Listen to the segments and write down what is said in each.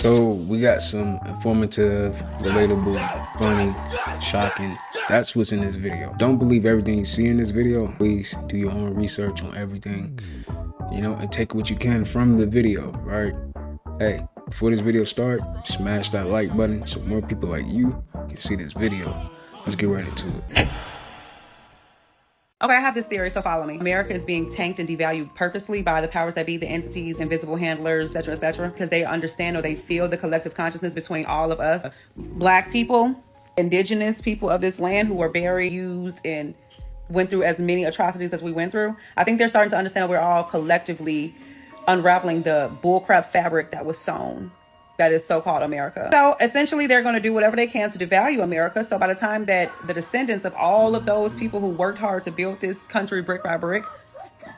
So we got some informative, relatable, funny, shocking. That's what's in this video. Don't believe everything you see in this video. Please do your own research on everything, and take what you can from the video, right? Hey, before this video starts, smash that like button so more people like you can see this video. Let's get right into it. Okay, I have this theory, so follow me. America is being tanked and devalued purposely by the powers that be, the entities, invisible handlers, et cetera, because they understand or they feel the collective consciousness between all of us, Black people, indigenous people of this land who were buried, used, and went through as many atrocities as we went through. I think they're starting to understand we're all collectively unraveling the bullcrap fabric that was sewn, that is so-called America. So essentially they're going to do whatever they can to devalue America. So by the time that the descendants of all of those people who worked hard to build this country brick by brick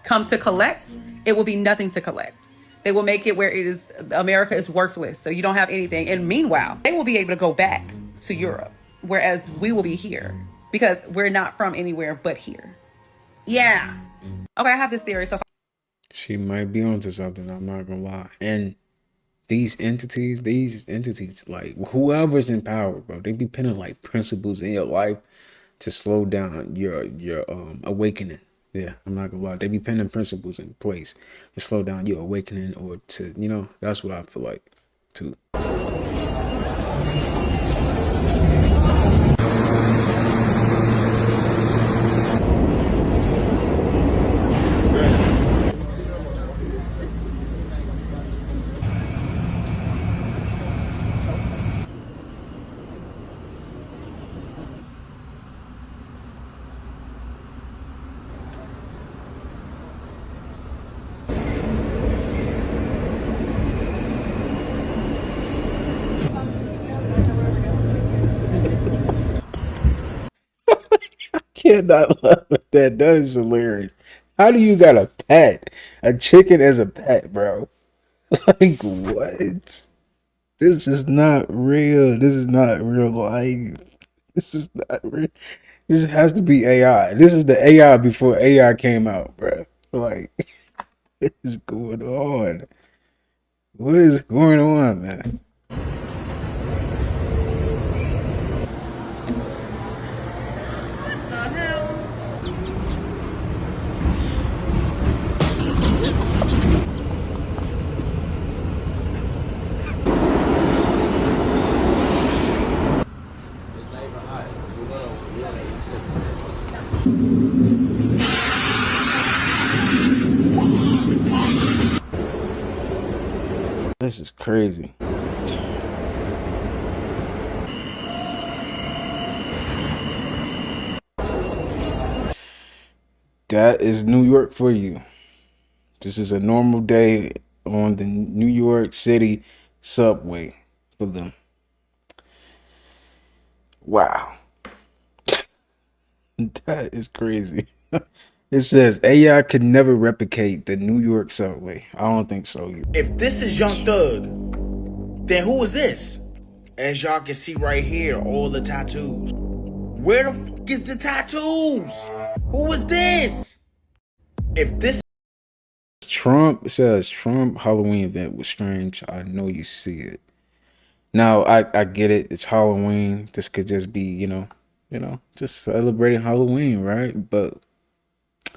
come to collect, it will be nothing to collect. They will make it where America is worthless. So you don't have anything. And meanwhile, they will be able to go back to Europe, whereas we will be here because we're not from anywhere but here. Yeah. Okay, I have this theory. So She might be onto something, I'm not gonna lie. And these entities, like whoever's in power, bro, they be putting like principles in your life to slow down your awakening. Yeah, I'm not gonna lie. They be pinning principles in place to slow down your awakening, or to, that's what I feel like too. Cannot laugh at that. That is hilarious. How do you got a pet, a chicken as a pet, bro? Like what? This is not real. This is not real life. This is not real. This has to be AI. This is the AI before AI came out, bro. Like, what is going on? What is going on, man? This is crazy. That is New York for you. This is a normal day on the New York City subway for them. Wow. That is crazy. It says AI could never replicate the New York subway. I don't think so. If this is Young Thug, then who is this? As y'all can see right here, all the tattoos. Where the fuck is the tattoos? Who is this? If this Trump, it says Trump Halloween event was strange. I know you see it. Now I get it. It's Halloween. This could just be, just celebrating Halloween, right? But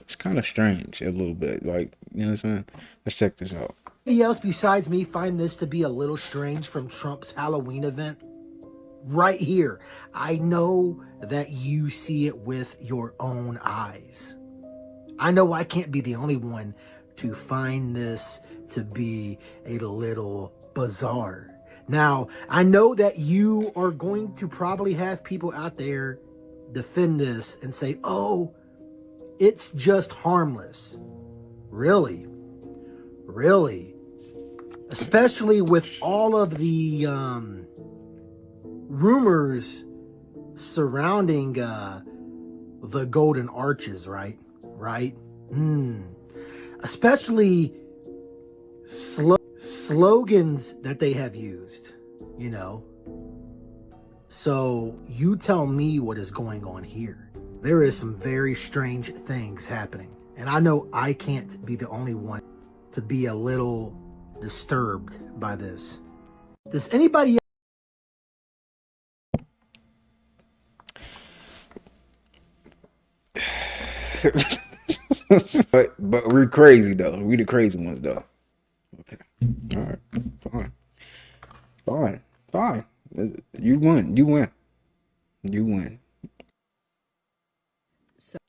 it's kind of strange a little bit. Like, you know what I'm saying? Let's check this out. Anybody else besides me find this to be a little strange from Trump's Halloween event? Right here. I know that you see it with your own eyes. I know I can't be the only one to find this to be a little bizarre. Now, I know that you are going to probably have people out there defend this and say, oh, it's just harmless. Really? Really? Especially with all of the rumors surrounding the golden arches, right? Especially slogans that they have used, So you tell me what is going on here. There is some very strange things happening. And I know I can't be the only one to be a little disturbed by this. Does anybody but we're crazy though. We the crazy ones though. Okay. All right. Fine. Fine. Fine. You win. You win. You win.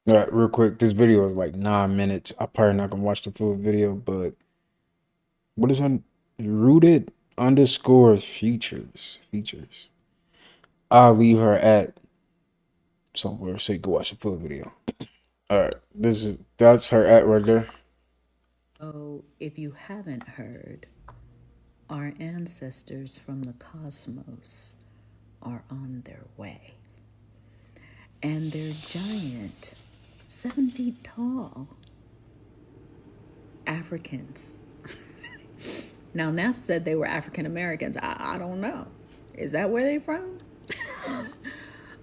All right, real quick. This video is like 9 minutes. I'm probably not gonna watch the full video, but what is on rooted underscore features. I'll leave her at somewhere. Say go watch the full video. All right, that's her at right there. So, if you haven't heard, our ancestors from the cosmos are on their way. And they're giant, 7 feet tall Africans. Now, NASA said they were African Americans. I don't know. Is that where they from?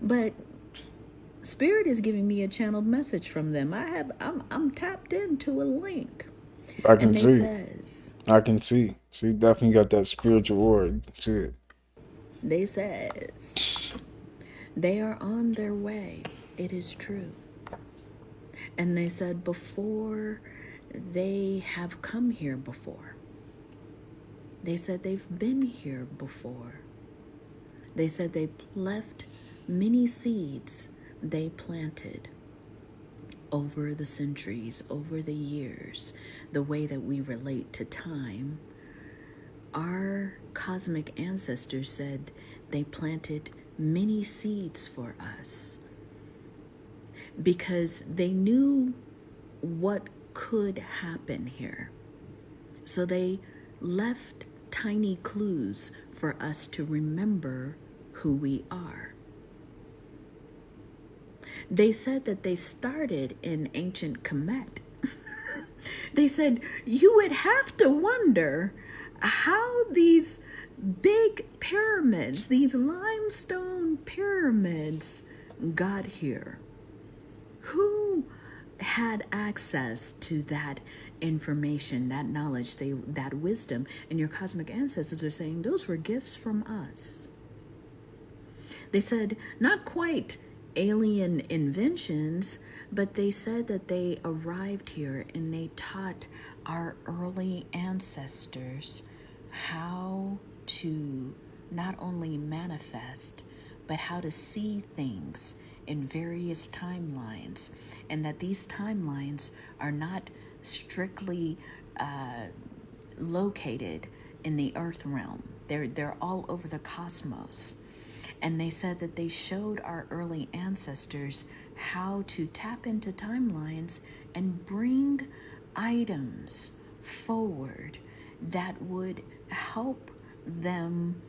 But Spirit is giving me a channeled message from them. I'm tapped into a link. I can And they see. says, I can see. So you definitely got that spiritual aura. You can see it. they says, they are on their way. It is true. And they said before they have come here before. They said they've been here before. They said they left many seeds they planted over the centuries, over the years, the way that we relate to time. Our cosmic ancestors said they planted many seeds for us because they knew what could happen here. So they left tiny clues for us to remember who we are. They said that they started in ancient Kemet. They said you would have to wonder how these big pyramids, these limestone pyramids, got here. Who had access to that information, that knowledge, that wisdom? And your cosmic ancestors are saying those were gifts from us. They said not quite alien inventions, but they said that they arrived here and they taught our early ancestors how to not only manifest, but how to see things in various timelines, and that these timelines are not strictly located in the earth realm. They're all over the cosmos. And they said that they showed our early ancestors how to tap into timelines and bring items forward that would help them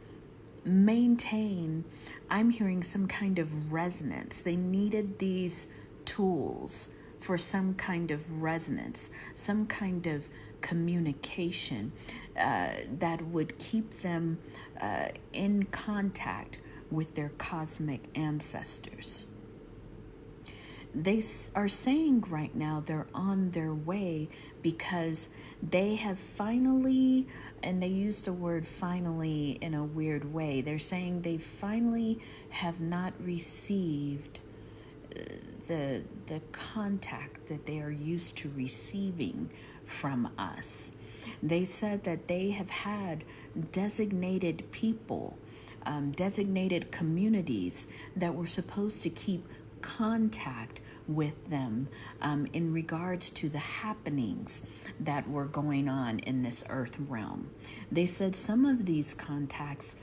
maintain, I'm hearing, some kind of resonance. They needed these tools for some kind of resonance, some kind of communication that would keep them in contact with their cosmic ancestors. They are saying right now they're on their way because they have finally, and they use the word finally in a weird way, they're saying they finally have not received the contact that they are used to receiving from us. They said that they have had designated people, designated communities that were supposed to keep contact with them in regards to the happenings that were going on in this earth realm. They said some of these contacts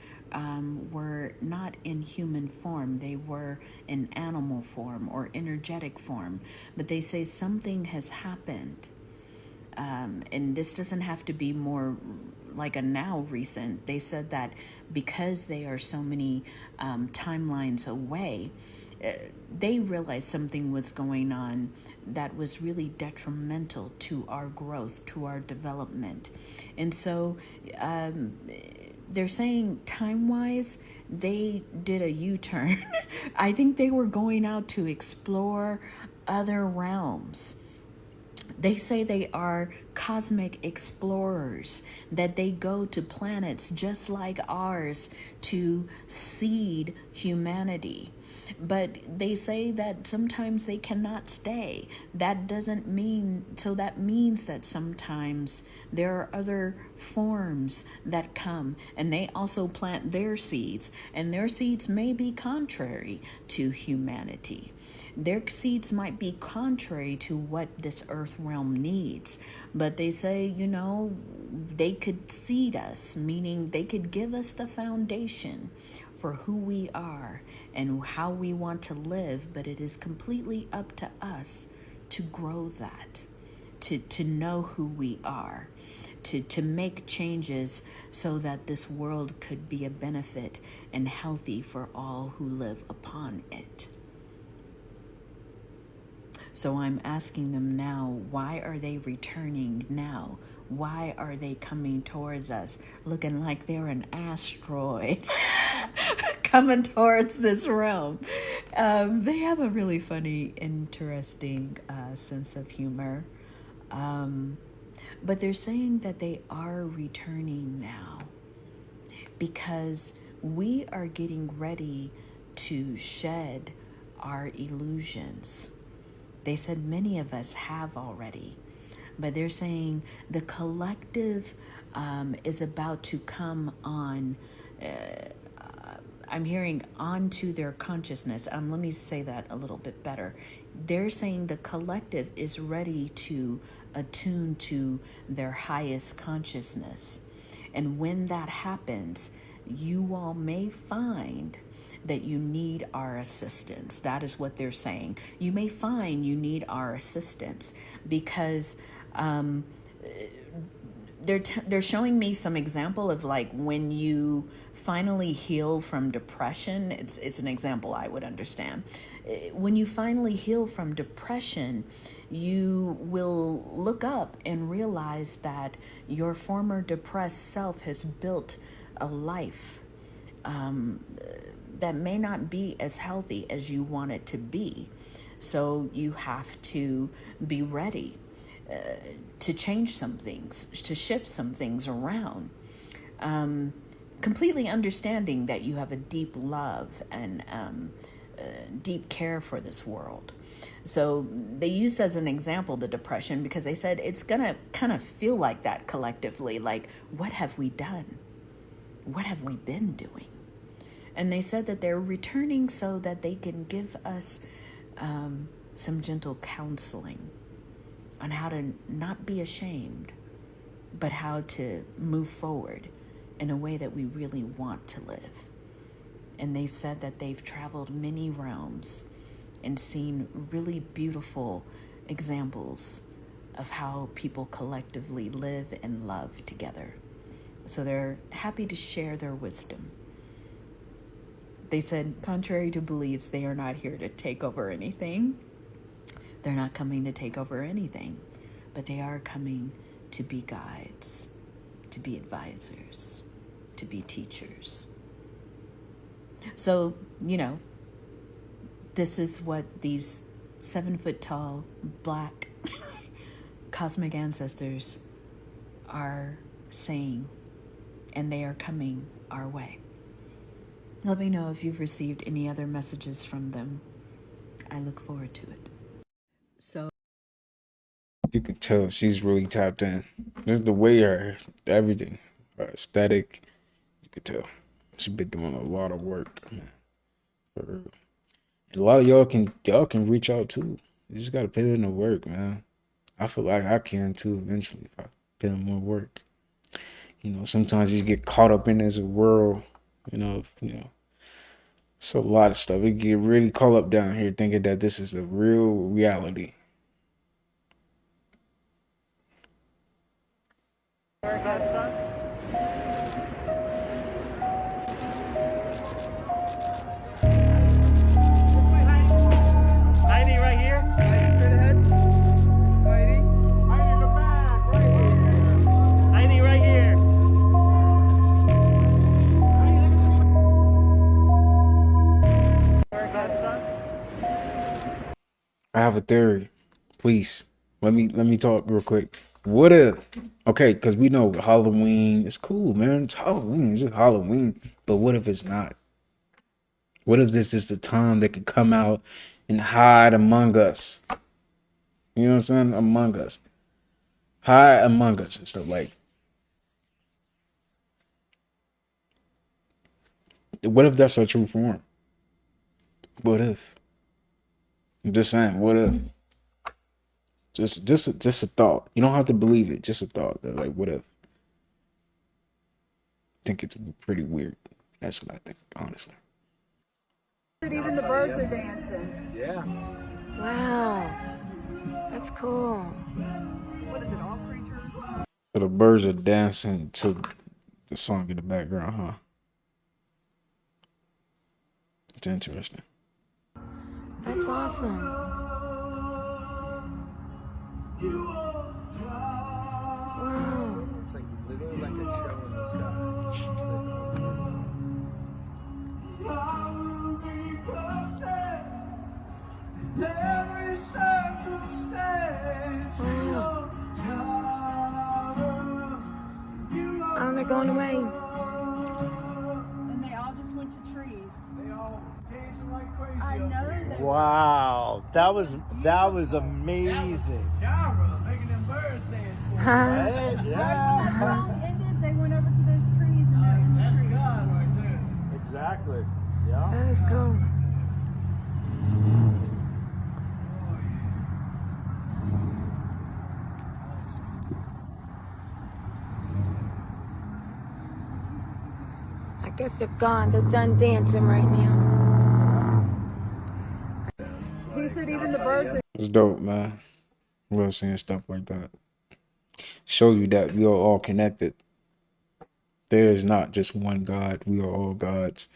were not in human form. They were in animal form or energetic form. But they say something has happened. And this doesn't have to be more like a now recent. They said that because they are so many timelines away, they realized something was going on that was really detrimental to our growth, to our development. And so they're saying time-wise, they did a U-turn. I think they were going out to explore other realms. They say they are cosmic explorers, that they go to planets just like ours to seed humanity. But they say that sometimes they cannot stay. That doesn't mean, so that means that sometimes there are other forms that come and they also plant their seeds, and their seeds may be contrary to humanity. Their seeds might be contrary to what this earth realm needs, but they say, you know, they could seed us, meaning they could give us the foundation for who we are and how we want to live, but it is completely up to us to grow that, to know who we are, to make changes so that this world could be a benefit and healthy for all who live upon it. So I'm asking them now, why are they returning now? Why are they coming towards us looking like they're an asteroid coming towards this realm? They have a really funny, interesting sense of humor. But they're saying that they are returning now because we are getting ready to shed our illusions. They said many of us have already, but they're saying the collective is about to come on. I'm hearing onto their consciousness. Let me say that a little bit better. They're saying the collective is ready to attune to their highest consciousness. And when that happens, you all may find that you need our assistance. That is what they're saying. You may find you need our assistance because they're showing me some example of like when you finally heal from depression. It's an example I would understand. When you finally heal from depression, you will look up and realize that your former depressed self has built a life that may not be as healthy as you want it to be. So you have to be ready to change some things, to shift some things around. Completely understanding that you have a deep love and deep care for this world. So they used as an example the depression because they said it's gonna kind of feel like that collectively, like what have we done? What have we been doing? And they said that they're returning so that they can give us some gentle counseling on how to not be ashamed, but how to move forward in a way that we really want to live. And they said that they've traveled many realms and seen really beautiful examples of how people collectively live and love together. So they're happy to share their wisdom. They said, contrary to beliefs, they are not here to take over anything. They're not coming to take over anything, but they are coming to be guides, to be advisors, to be teachers. So, you know, this is what these 7-foot-tall black cosmic ancestors are saying, and they are coming our way. Let me know if you've received any other messages from them. I look forward to it. So You can tell she's really tapped in. Just the way her everything, her aesthetic, you could tell she's been doing a lot of work, man. For real. And a lot of y'all can reach out too. You just gotta put in the work, man. I feel like I can too eventually if I put in more work. You know, sometimes you just get caught up in this world. It's a lot of stuff. It get really caught up down here thinking that this is a real reality. Heidi right here. Heidi straight ahead. Heidi. Heidi's the back right here. Heidi right here. I have a theory. Please, Let me talk real quick. What if, okay, because we know Halloween is cool, man. It's Halloween. It's just Halloween. But what if it's not? What if this is the time they could come out and hide among us? You know what I'm saying? Among us. Hide among us and stuff like. What if that's our true form? What if? I'm just saying, what if? Just a thought. You don't have to believe it. Just a thought. Like, what if? I think it's pretty weird. That's what I think, honestly. Even the birds are dancing. Yeah. Wow. That's cool. What is it, all creatures? So the birds are dancing to the song in the background, huh? It's interesting. That's awesome. Wow. It's like literally like a show in the sky. Wow. Oh, they're going away. And they all just went to trees. They all dancing like crazy. I know that. Wow, that was amazing. Jara making them birds dance for Right? The Yeah. song ended, they went over to those trees and they're in the That's trees. God right there. Exactly. Yeah. That is cool. I guess they're gone. They're done dancing right now. He said even the birds are It's dope, man. Love seeing stuff like that. Show you that we are all connected. There is not just one God. We are all gods.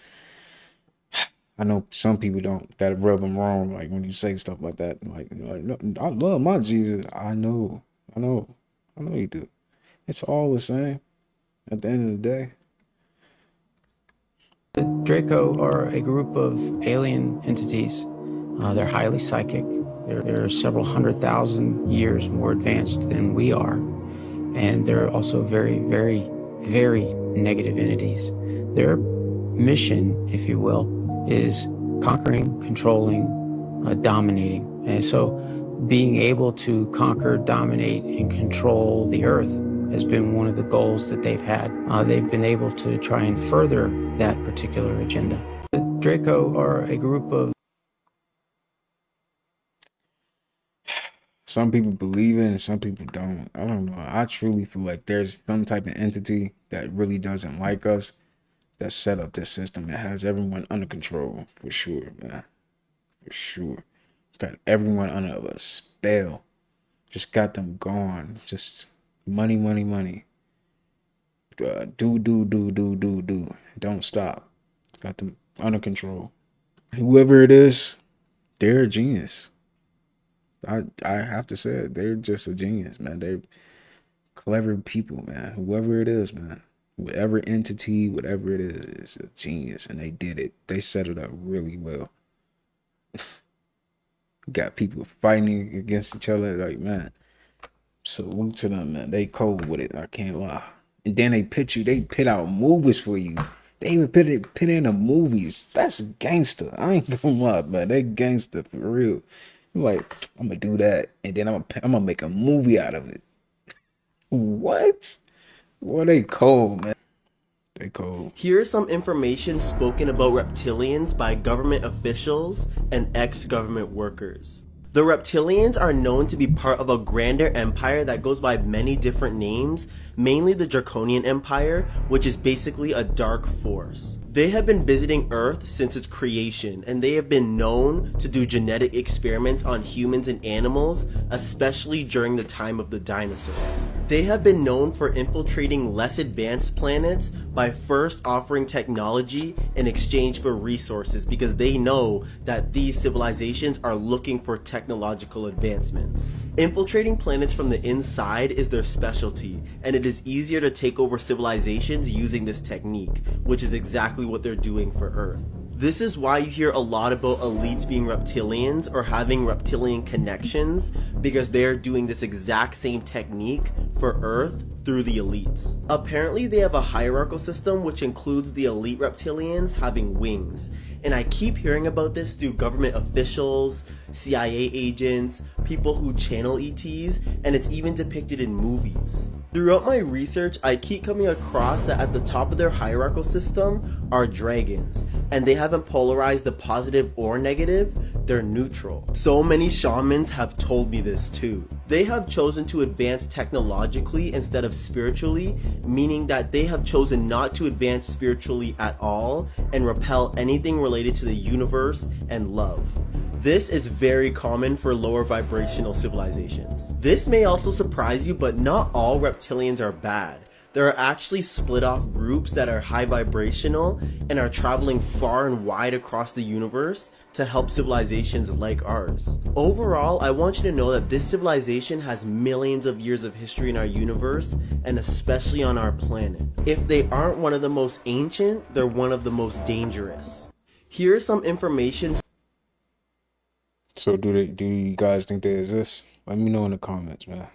I know some people don't, that rub them wrong, like when you say stuff like that. Like no, I love my Jesus. I know you do. It's all the same at the end of the day. The Draco are a group of alien entities. They're highly psychic. They're several 100,000 years more advanced than we are. And they're also very, very, very negative entities. Their mission, if you will, is conquering, controlling, dominating. And so being able to conquer, dominate, and control the earth has been one of the goals that they've had. They've been able to try and further that particular agenda. The Draco are a group of Some people believe it and some people don't. I don't know. I truly feel like there's some type of entity that really doesn't like us that set up this system. It has everyone under control, for sure, man. For sure. Got everyone under a spell. Just got them gone. Just money, money, money. Do. Don't stop. Got them under control. Whoever it is, they're a genius. I have to say it. They're just a genius, man. They're clever people, man. Whoever it is, man. Whatever entity, whatever it is a genius. And they did it. They set it up really well. Got people fighting against each other. Like, man, salute to them, man. They cold with it. I can't lie. And then they pit out movies for you. They even put in the movies. That's gangster. I ain't gonna lie, man. They gangster for real. I'm like, I'm gonna do that, and then I'm gonna make a movie out of it. What? Well, they cold, man. They cold. Here's some information spoken about reptilians by government officials and ex-government workers. The reptilians are known to be part of a grander empire that goes by many different names, mainly the Draconian Empire, which is basically a dark force. They have been visiting Earth since its creation, and they have been known to do genetic experiments on humans and animals, especially during the time of the dinosaurs. They have been known for infiltrating less advanced planets by first offering technology in exchange for resources, because they know that these civilizations are looking for technological advancements. Infiltrating planets from the inside is their specialty, and it is easier to take over civilizations using this technique, which is exactly what they're doing for Earth. This is why you hear a lot about elites being reptilians or having reptilian connections, because they're doing this exact same technique for Earth through the elites. Apparently they have a hierarchical system which includes the elite reptilians having wings. And I keep hearing about this through government officials, CIA agents, people who channel ETs, and it's even depicted in movies. Throughout my research, I keep coming across that at the top of their hierarchical system are dragons, and they haven't polarized the positive or negative, they're neutral. So many shamans have told me this too. They have chosen to advance technologically instead of spiritually, meaning that they have chosen not to advance spiritually at all and repel anything related to the universe and love. This is very common for lower vibrational civilizations. This may also surprise you, but not all reptilians are bad. There are actually split off groups that are high vibrational and are traveling far and wide across the universe to help civilizations like ours. Overall, I want you to know that this civilization has millions of years of history in our universe, and especially on our planet. If they aren't one of the most ancient, they're one of the most dangerous. Here's some information. So do you guys think they exist? Let me know in the comments, man.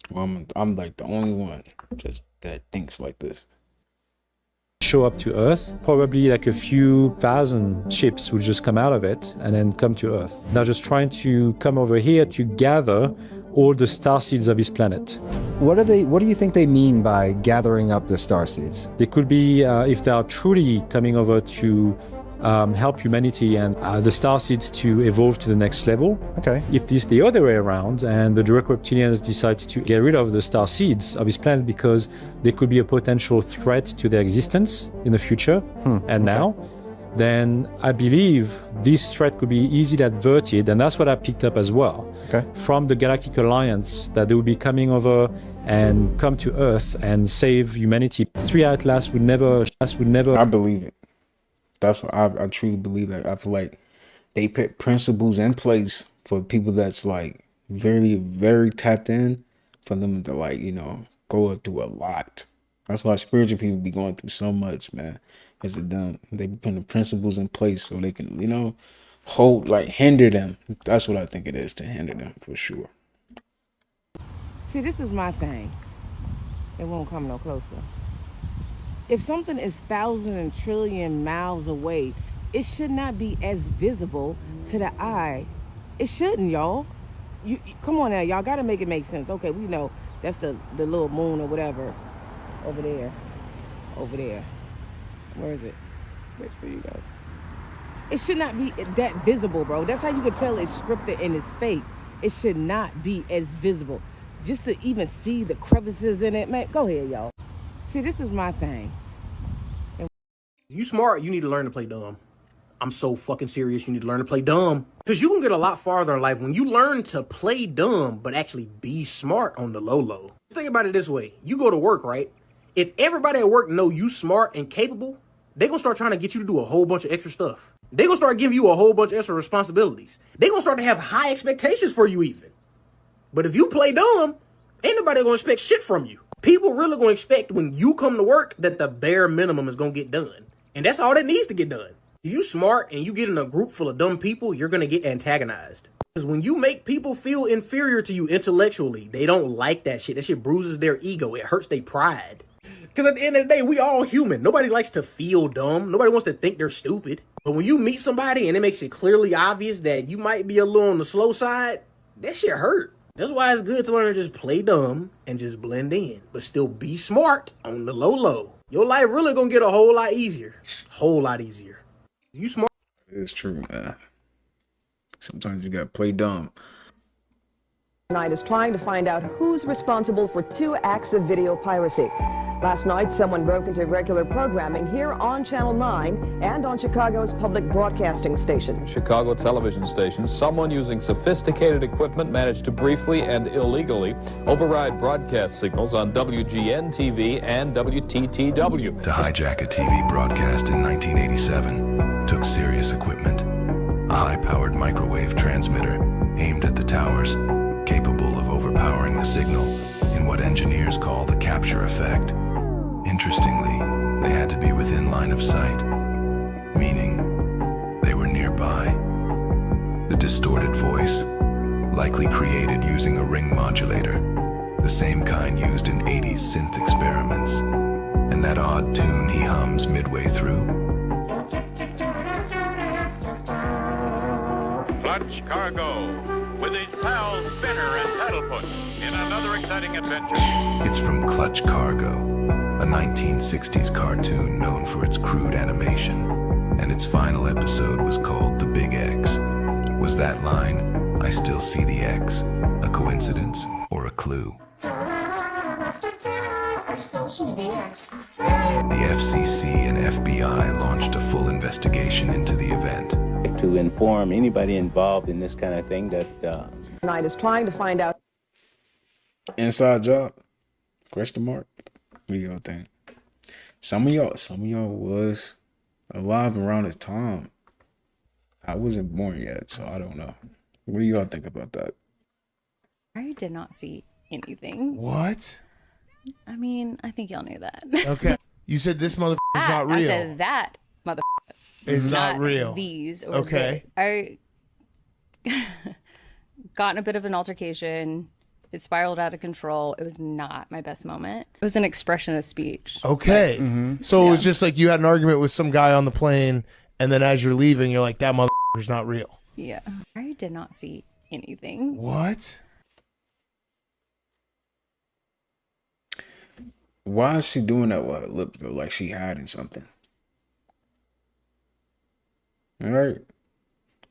Well, I'm like the only one just that thinks like this. Show up to Earth, probably like a few thousand ships will just come out of it and then come to Earth. They're just trying to come over here to gather all the star seeds of this planet. What do you think they mean by gathering up the star seeds? They could be, if they are truly coming over to help humanity and the star seeds to evolve to the next level. Okay. If this the other way around and the direct reptilians decides to get rid of the star seeds of this planet because they could be a potential threat to their existence in the future and now, then I believe this threat could be easily averted, and that's what I picked up as well from the Galactic Alliance, that they would be coming over and come to Earth and save humanity. 3 Atlas would never. I believe it. That's what I truly believe that. I feel like they put principles in place for people that's like very, very tapped in, for them to like, you know, go through a lot. That's why spiritual people be going through so much, man. Because they be putting the principles in place so they can, you know, hinder them. That's what I think it is, to hinder them for sure. See, this is my thing. It won't come no closer. If something is thousands and trillion miles away, it should not be as visible to the eye. It shouldn't, y'all. You come on now, y'all gotta make it make sense. Okay, we know that's the little moon or whatever over there. Over there. Where is it? Where you go? It should not be that visible, bro. That's how you can tell it's scripted and it's fake. It should not be as visible. Just to even see the crevices in it, man. Go ahead, y'all. See, this is my thing. You smart, you need to learn to play dumb. I'm so fucking serious, you need to learn to play dumb. Because you can get a lot farther in life when you learn to play dumb, but actually be smart on the low. Think about it this way. You go to work, right? If everybody at work know you smart and capable, they're going to start trying to get you to do a whole bunch of extra stuff. They're going to start giving you a whole bunch of extra responsibilities. They're going to start to have high expectations for you even. But if you play dumb, ain't nobody going to expect shit from you. People really going to expect when you come to work that the bare minimum is going to get done. And that's all that needs to get done. If you smart and you get in a group full of dumb people, you're going to get antagonized. Because when you make people feel inferior to you intellectually, they don't like that shit. That shit bruises their ego. It hurts their pride. Because at the end of the day, we all human. Nobody likes to feel dumb. Nobody wants to think they're stupid. But when you meet somebody and it makes it clearly obvious that you might be a little on the slow side, that shit hurt. That's why it's good to learn to just play dumb and just blend in, but still be smart on the low. Your life really gonna get a whole lot easier. Whole lot easier. You smart. It's true, man. Sometimes you gotta play dumb. Tonight is trying to find out who's responsible for 2 acts of video piracy. Last night, someone broke into regular programming here on Channel 9 and on Chicago's public broadcasting station. Chicago television stations, someone using sophisticated equipment managed to briefly and illegally override broadcast signals on WGN-TV and WTTW. To hijack a TV broadcast in 1987 took serious equipment. A high-powered microwave transmitter aimed at the towers, capable of overpowering the signal in what engineers call the capture effect. Interestingly, they had to be within line of sight, meaning distorted voice, likely created using a ring modulator, the same kind used in 80s synth experiments, and that odd tune he hums midway through. Clutch Cargo, with his pals Spinner and Paddlefoot, in another exciting adventure. It's from Clutch Cargo, a 1960s cartoon known for its crude animation, and its final episode was called The Big X. Was that line, "I still see the X," a coincidence or a clue? The FCC and FBI launched a full investigation into the event. To inform anybody involved in this kind of thing that Tonight is trying to find out. Inside job? Question mark. What do y'all think? Some of y'all was alive around this time. I wasn't born yet, so I don't know. What do y'all think about that? I did not see anything. What? I mean, I think y'all knew that. Okay. You said this motherfucker is not real. I said that motherfucker is not real. These. Or okay. I got in a bit of an altercation. It spiraled out of control. It was not my best moment. It was an expression of speech. Okay. So it was just like you had an argument with some guy on the plane, and then as you're leaving, you're like, that motherfucker's not real. Yeah. I did not see anything. What? Why is she doing that with her lips though? Like she hiding something. All right.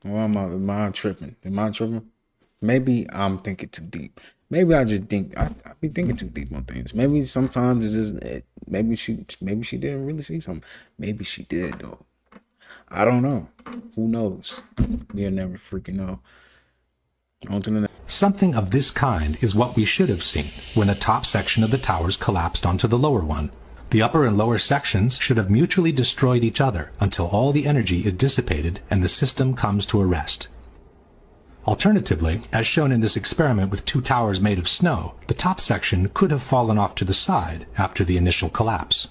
Well, am I tripping? Am I tripping? Maybe I'm thinking too deep. Maybe I just think I be thinking too deep on things. Maybe sometimes it's just maybe she didn't really see something. Maybe she did though. I don't know. Who knows? We'll never freaking know. On to the next. Something of this kind is what we should have seen when the top section of the towers collapsed onto the lower one. The upper and lower sections should have mutually destroyed each other until all the energy is dissipated and the system comes to a rest. Alternatively, as shown in this experiment with two towers made of snow, the top section could have fallen off to the side after the initial collapse.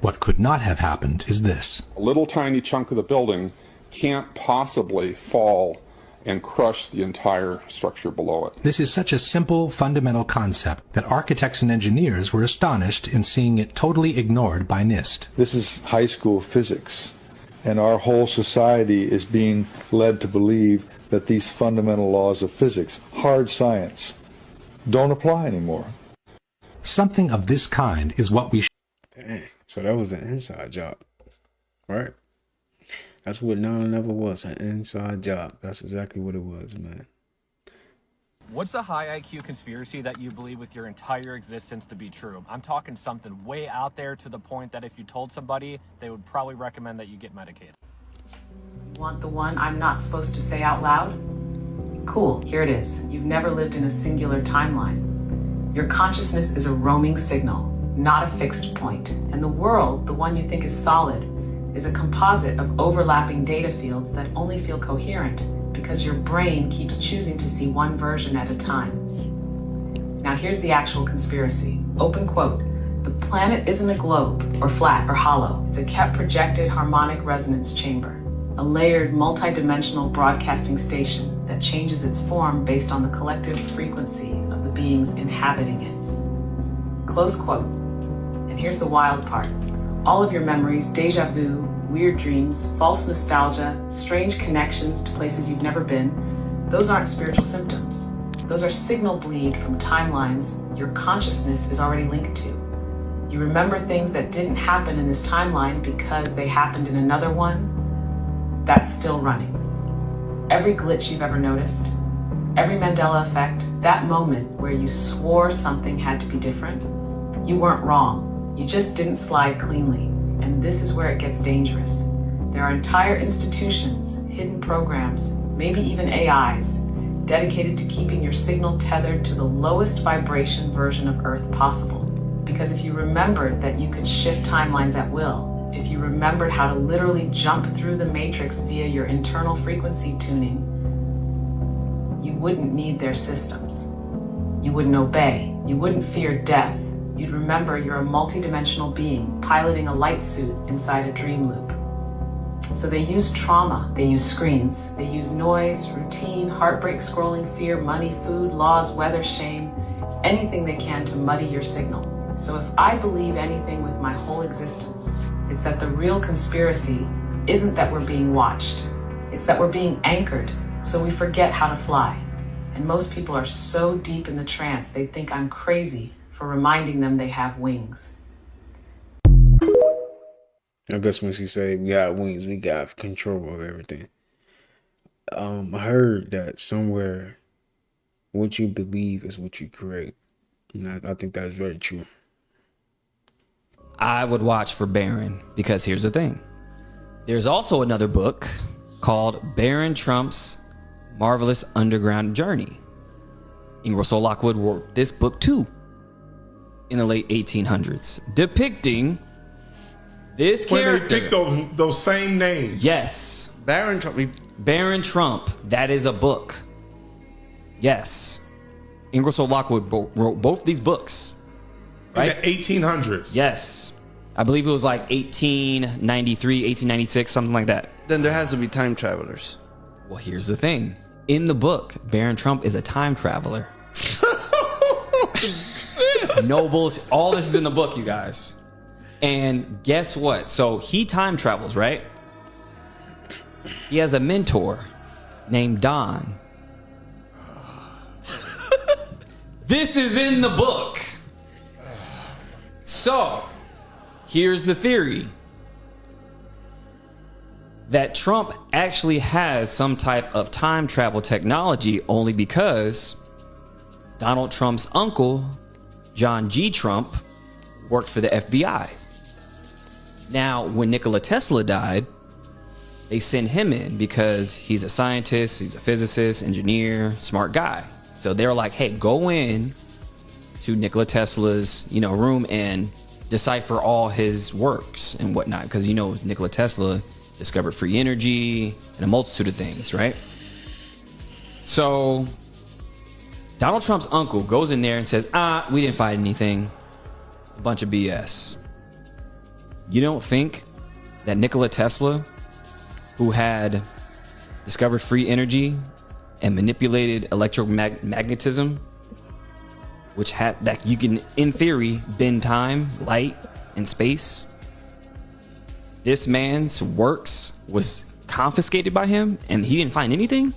What could not have happened is this. A little tiny chunk of the building can't possibly fall and crush the entire structure below it. This is such a simple, fundamental concept that architects and engineers were astonished in seeing it totally ignored by NIST. This is high school physics, and our whole society is being led to believe that these fundamental laws of physics, hard science, don't apply anymore. Something of this kind is what we Dang. So that was an inside job, right? That's what 9/11 was, an inside job. That's exactly what it was, man. What's a high IQ conspiracy that you believe with your entire existence to be true? I'm talking something way out there to the point that if you told somebody, they would probably recommend that you get medicated. Want the one I'm not supposed to say out loud? Cool, here it is. You've never lived in a singular timeline. Your consciousness is a roaming signal, not a fixed point. And the world, the one you think is solid, is a composite of overlapping data fields that only feel coherent because your brain keeps choosing to see one version at a time. Now here's the actual conspiracy. Open quote. The planet isn't a globe, or flat, or hollow. It's a kept projected harmonic resonance chamber, a layered multi-dimensional broadcasting station that changes its form based on the collective frequency of the beings inhabiting it. Close quote. And here's the wild part. All of your memories, deja vu, weird dreams, false nostalgia, strange connections to places you've never been, those aren't spiritual symptoms. Those are signal bleed from timelines your consciousness is already linked to. You remember things that didn't happen in this timeline because they happened in another one. That's still running. Every glitch you've ever noticed, every Mandela effect, that moment where you swore something had to be different, you weren't wrong. You just didn't slide cleanly, and this is where it gets dangerous. There are entire institutions, hidden programs, maybe even AIs, dedicated to keeping your signal tethered to the lowest vibration version of Earth possible. Because if you remembered that you could shift timelines at will, if you remembered how to literally jump through the matrix via your internal frequency tuning, you wouldn't need their systems. You wouldn't obey. You wouldn't fear death. You'd remember you're a multidimensional being piloting a light suit inside a dream loop. So they use trauma, they use screens, they use noise, routine, heartbreak, scrolling, fear, money, food, laws, weather, shame, anything they can to muddy your signal. So if I believe anything with my whole existence, it's that the real conspiracy isn't that we're being watched. It's that we're being anchored, so we forget how to fly. And most people are so deep in the trance, they think I'm crazy for reminding them they have wings. I guess when she said we got wings, we got control of everything. I heard that somewhere, what you believe is what you create. And I think that's very true. I would watch for Barron because here's the thing. There's also another book called Barron Trump's Marvelous Underground Journey. Ingersoll Lockwood wrote this book too in the late 1800s, depicting this character. When they pick those same names. Yes. Barron Trump. Barron Trump. That is a book. Yes. Ingersoll Lockwood wrote both these books. Right? In the 1800s. Yes. I believe it was like 1893, 1896, something like that. Then there has to be time travelers. Well, here's the thing. In the book, Barron Trump is a time traveler. No bullshit. All this is in the book, you guys. And guess what? So he time travels, right? He has a mentor named Don. This is in the book. So, here's the theory. That Trump actually has some type of time travel technology only because Donald Trump's uncle, John G. Trump, worked for the FBI. Now, when Nikola Tesla died, they sent him in because he's a scientist, he's a physicist, engineer, smart guy. So they were like, hey, go in to Nikola Tesla's, room and decipher all his works and whatnot. Because, Nikola Tesla discovered free energy and a multitude of things, right? So Donald Trump's uncle goes in there and says, we didn't find anything. A bunch of BS. You don't think that Nikola Tesla, who had discovered free energy and manipulated electromagnetism, which had that you can, in theory, bend time, light, and space, this man's works was confiscated by him and he didn't find anything?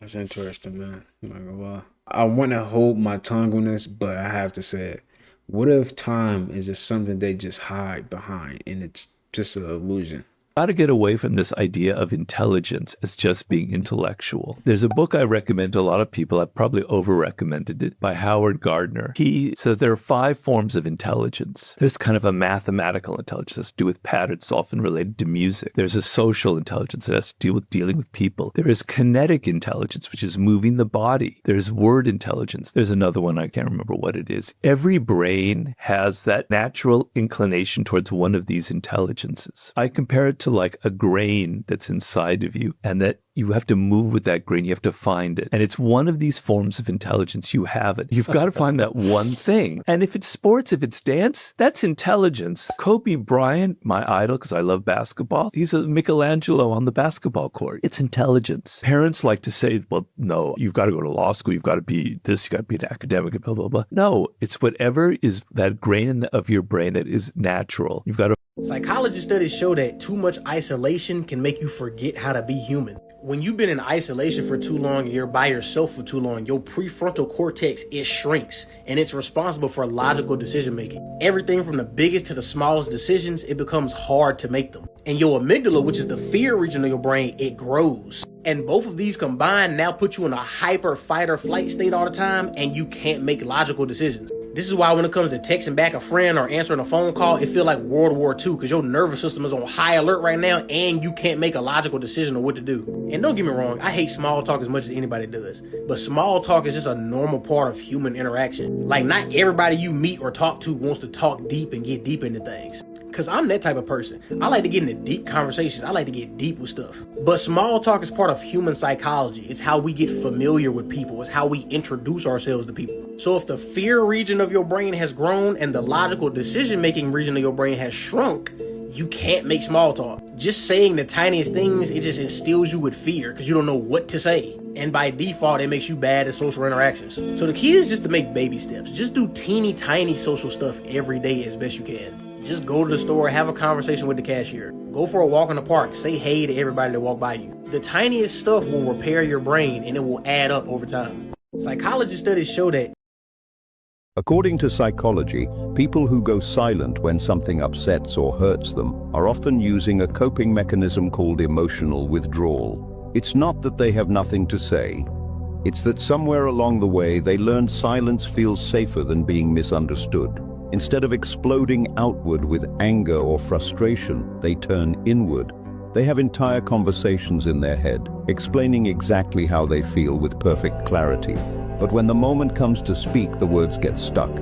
That's interesting, man. I'm not gonna lie. I want to hold my tongue on this, but I have to say it. What if time is just something they just hide behind and it's just an illusion? How to get away from this idea of intelligence as just being intellectual. There's a book I recommend to a lot of people. I've probably over-recommended it, by Howard Gardner. He said there are 5 forms of intelligence. There's kind of a mathematical intelligence that's to do with patterns, often related to music. There's a social intelligence that has to do with dealing with people. There is kinetic intelligence, which is moving the body. There's word intelligence. There's another one, I can't remember what it is. Every brain has that natural inclination towards one of these intelligences. I compare it to like a grain that's inside of you, and that you have to move with that grain. You have to find it. And it's one of these forms of intelligence. You have it. You've got to find that one thing. And if it's sports, if it's dance, that's intelligence. Kobe Bryant, my idol, because I love basketball, he's a Michelangelo on the basketball court. It's intelligence. Parents like to say, well, no, you've got to go to law school. You've got to be this. You've got to be an academic, and blah, blah, blah. No, it's whatever is that grain of your brain that is natural. You've got to. Psychologist studies show that too much isolation can make you forget how to be human. When you've been in isolation for too long and you're by yourself for too long, your prefrontal cortex, it shrinks and it's responsible for logical decision making. Everything from the biggest to the smallest decisions, it becomes hard to make them. And your amygdala, which is the fear region of your brain, it grows. And both of these combined now put you in a hyper fight or flight state all the time, and you can't make logical decisions. This is why when it comes to texting back a friend or answering a phone call, it feels like World War II, because your nervous system is on high alert right now and you can't make a logical decision on what to do. And don't get me wrong, I hate small talk as much as anybody does, but small talk is just a normal part of human interaction. Like, not everybody you meet or talk to wants to talk deep and get deep into things. Because I'm that type of person. I like to get into deep conversations. I like to get deep with stuff. But small talk is part of human psychology. It's how we get familiar with people. It's how we introduce ourselves to people. So if the fear region of your brain has grown and the logical decision-making region of your brain has shrunk, you can't make small talk. Just saying the tiniest things, it just instills you with fear because you don't know what to say. And by default, it makes you bad at social interactions. So the key is just to make baby steps. Just do teeny tiny social stuff every day as best you can. Just go to the store, have a conversation with the cashier. Go for a walk in the park, say hey to everybody that walk by you. The tiniest stuff will repair your brain and it will add up over time. Psychology studies show that. According to psychology, people who go silent when something upsets or hurts them are often using a coping mechanism called emotional withdrawal. It's not that they have nothing to say. It's that somewhere along the way they learned silence feels safer than being misunderstood. Instead of exploding outward with anger or frustration, they turn inward. They have entire conversations in their head, explaining exactly how they feel with perfect clarity. But when the moment comes to speak, the words get stuck,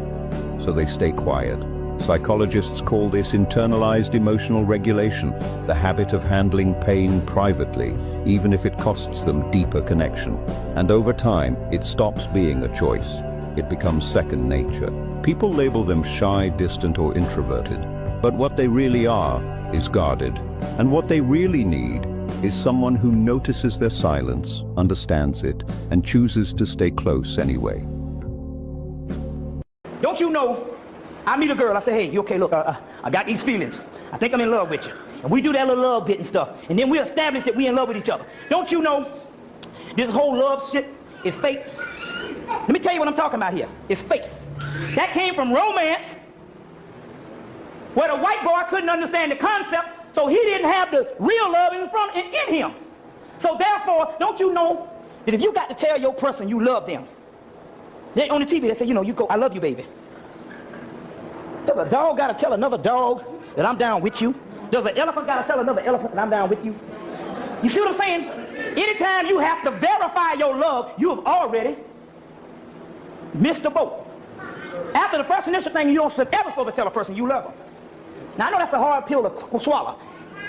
so they stay quiet. Psychologists call this internalized emotional regulation, the habit of handling pain privately, even if it costs them deeper connection. And over time, it stops being a choice. It becomes second nature. People label them shy, distant, or introverted, but what they really are is guarded. And what they really need is someone who notices their silence, understands it, and chooses to stay close anyway. Don't you know, I meet a girl, I say, hey, you okay, look, I got these feelings. I think I'm in love with you. And we do that little love bit and stuff, and then we establish that we in love with each other. Don't you know, this whole love shit is fake? Let me tell you what I'm talking about here. It's fake. That came from romance, where the white boy couldn't understand the concept, so he didn't have the real love in him. So therefore, don't you know that if you got to tell your person you love them, they on the TV they say, you know, you go, I love you, baby. Does a dog got to tell another dog that I'm down with you? Does an elephant got to tell another elephant that I'm down with you? You see what I'm saying? Anytime you have to verify your love, you have already missed the boat. After the first initial thing, you don't ever supposed to tell a person you love them. Now, I know that's a hard pill to swallow.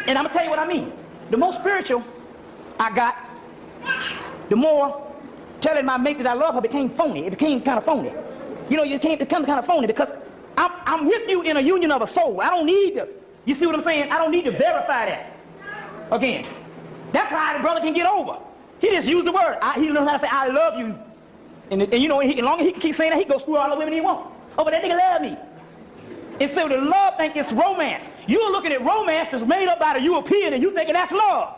And I'm going to tell you what I mean. The more spiritual I got, the more telling my mate that I love her became phony. It became kind of phony. You know, it become kind of phony because I'm with you in a union of a soul. I don't need to, you see what I'm saying? I don't need to verify that. Again, that's how the brother can get over. He just used the word. He knows how to say, I love you. And you know, as long as he can keep saying that, he can go screw all the women he wants. Oh, but that nigga love me. And so the love thing is romance. You're looking at romance that's made up by the European and you thinking that's love.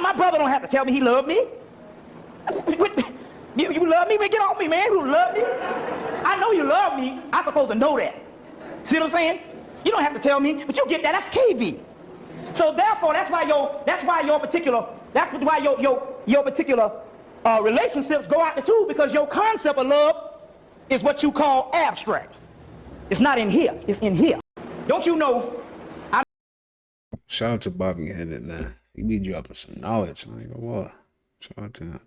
My brother don't have to tell me he loved me. You love me? Man, get off me, man. You love me? I know you love me. I'm supposed to know that. See what I'm saying? You don't have to tell me, but you get that. That's TV. So therefore, that's why your particular relationships go out the tube, because your concept of love is what you call abstract. It's not in here. It's in here. Don't you know? Shout out to Bobby Hennett, man. He be dropping some knowledge. I ain't gonna lie. Shout out to him.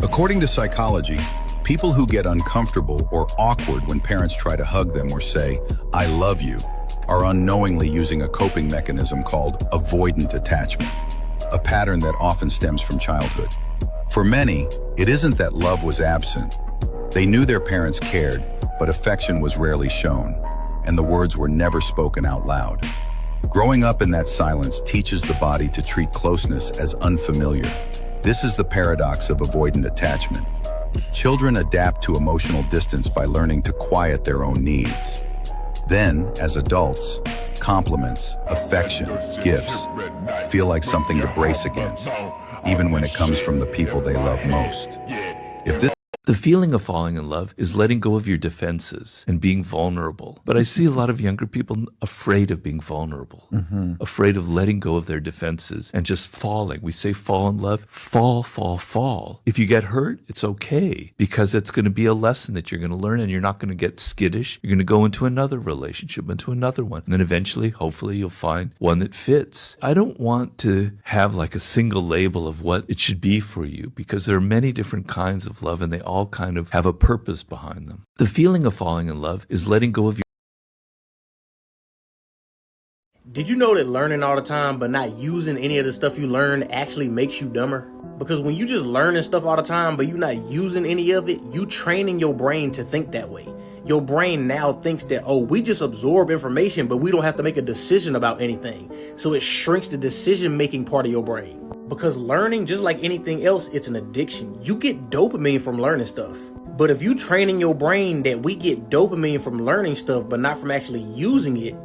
According to psychology, people who get uncomfortable or awkward when parents try to hug them or say, I love you, are unknowingly using a coping mechanism called avoidant attachment, a pattern that often stems from childhood. For many, it isn't that love was absent. They knew their parents cared, but affection was rarely shown, and the words were never spoken out loud. Growing up in that silence teaches the body to treat closeness as unfamiliar. This is the paradox of avoidant attachment. Children adapt to emotional distance by learning to quiet their own needs. Then, as adults, compliments, affection, gifts feel like something to brace against, even when it comes from the people they love most. The feeling of falling in love is letting go of your defenses and being vulnerable. But I see a lot of younger people afraid of being vulnerable, afraid of letting go of their defenses and just falling. We say fall in love, fall, fall, fall. If you get hurt, it's okay, because it's going to be a lesson that you're going to learn, and you're not going to get skittish. You're going to go into another relationship, into another one. And then eventually, hopefully, you'll find one that fits. I don't want to have like a single label of what it should be for you, because there are many different kinds of love, and they all kind of have a purpose behind them. The feeling of falling in love is letting go of your... Did you know that learning all the time but not using any of the stuff you learned actually makes you dumber? Because when you just learning stuff all the time but you're not using any of it, you training your brain to think that way. Your brain now thinks that, oh, we just absorb information, but we don't have to make a decision about anything. So it shrinks the decision-making part of your brain. Because learning, just like anything else, it's an addiction. You get dopamine from learning stuff. But if you train in your brain that we get dopamine from learning stuff, but not from actually using it,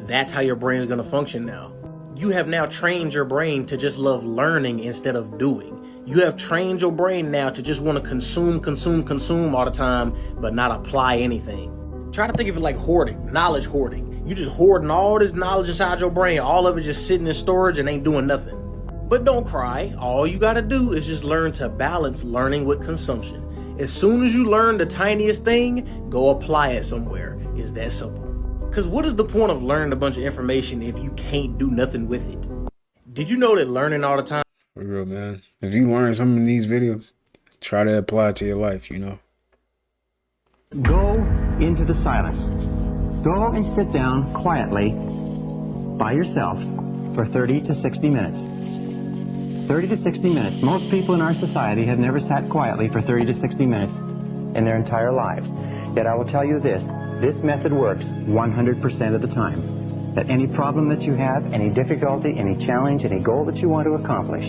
that's how your brain is going to function now. You have now trained your brain to just love learning instead of doing. You have trained your brain now to just want to consume all the time, but not apply anything. Try to think of it like hoarding, knowledge hoarding. You just hoarding all this knowledge inside your brain. All of it just sitting in storage and ain't doing nothing. But don't cry. All you got to do is just learn to balance learning with consumption. As soon as you learn the tiniest thing, go apply it somewhere. It's that simple. Because what is the point of learning a bunch of information if you can't do nothing with it? Did you know that learning all the time? For real, man. If you learn something in these videos, try to apply it to your life, you know? Go into the silence. Go and sit down quietly by yourself for 30 to 60 minutes. 30 to 60 minutes. Most people in our society have never sat quietly for 30 to 60 minutes in their entire lives. Yet I will tell you this method works 100% of the time. That any problem that you have, any difficulty, any challenge, any goal that you want to accomplish,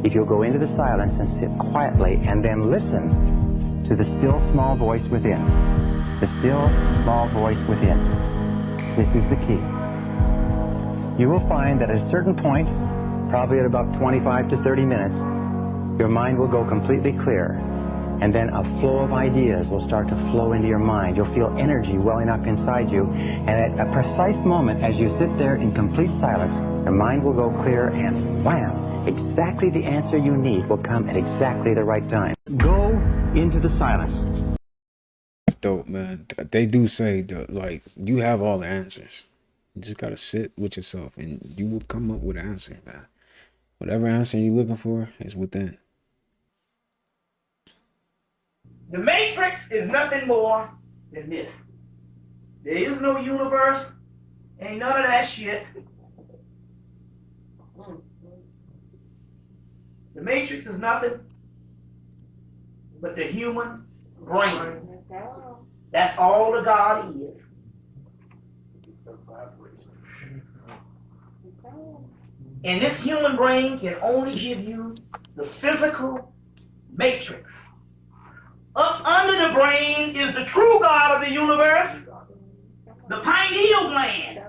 if you'll go into the silence and sit quietly and then listen to the still small voice within. The still small voice within. This is the key. You will find that at a certain point, probably at about 25 to 30 minutes, your mind will go completely clear. And then a flow of ideas will start to flow into your mind. You'll feel energy welling up inside you. And at a precise moment, as you sit there in complete silence, your mind will go clear and wham! Exactly the answer you need will come at exactly the right time. Go into the silence. It's dope, man. They do say that, like, you have all the answers. You just gotta sit with yourself and you will come up with an answer, man. Whatever answer you're looking for is within. The Matrix is nothing more than this. There is no universe. Ain't none of that shit. The Matrix is nothing but the human brain. That's all the God is. And this human brain can only give you the physical matrix. Up under the brain is the true God of the universe, the pineal gland.